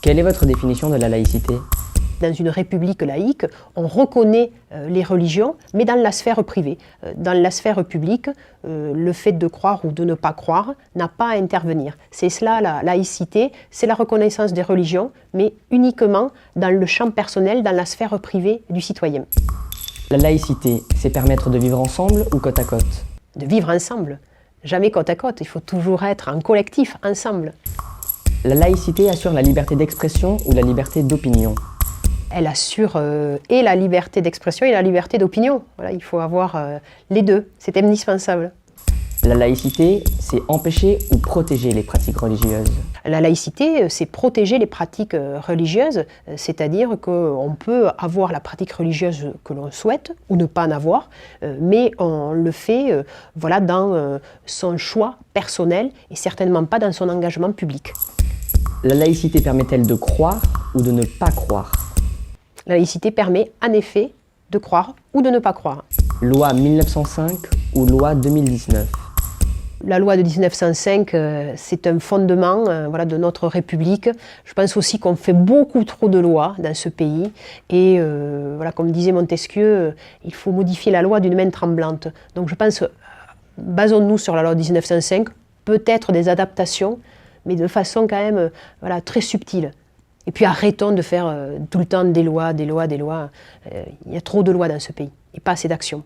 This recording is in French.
Quelle est votre définition de la laïcité? Dans une république laïque, on reconnaît les religions, mais dans la sphère privée. Dans la sphère publique, le fait de croire ou de ne pas croire n'a pas à intervenir. C'est cela la laïcité, c'est la reconnaissance des religions, mais uniquement dans le champ personnel, dans la sphère privée du citoyen. La laïcité, c'est permettre de vivre ensemble ou côte à côte? De vivre ensemble, jamais côte à côte, il faut toujours être en collectif, ensemble. La laïcité assure la liberté d'expression ou la liberté d'opinion? Elle assure et la liberté d'expression et la liberté d'opinion. Voilà, il faut avoir les deux, c'est indispensable. La laïcité, c'est empêcher ou protéger les pratiques religieuses? La laïcité, c'est protéger les pratiques religieuses, c'est-à-dire qu'on peut avoir la pratique religieuse que l'on souhaite ou ne pas en avoir, mais on le fait voilà, dans son choix personnel et certainement pas dans son engagement public. La laïcité permet-elle de croire ou de ne pas croire? La laïcité permet en effet de croire ou de ne pas croire. Loi 1905 ou loi 2019? La loi de 1905, c'est un fondement voilà, de notre République. Je pense aussi qu'on fait beaucoup trop de lois dans ce pays. Et voilà, comme disait Montesquieu, il faut modifier la loi d'une main tremblante. Donc je pense, basons-nous sur la loi de 1905, peut-être des adaptations, mais de façon quand même voilà, très subtile. Et puis arrêtons de faire tout le temps des lois, des lois, des lois. Il y a trop de lois dans ce pays et pas assez d'actions.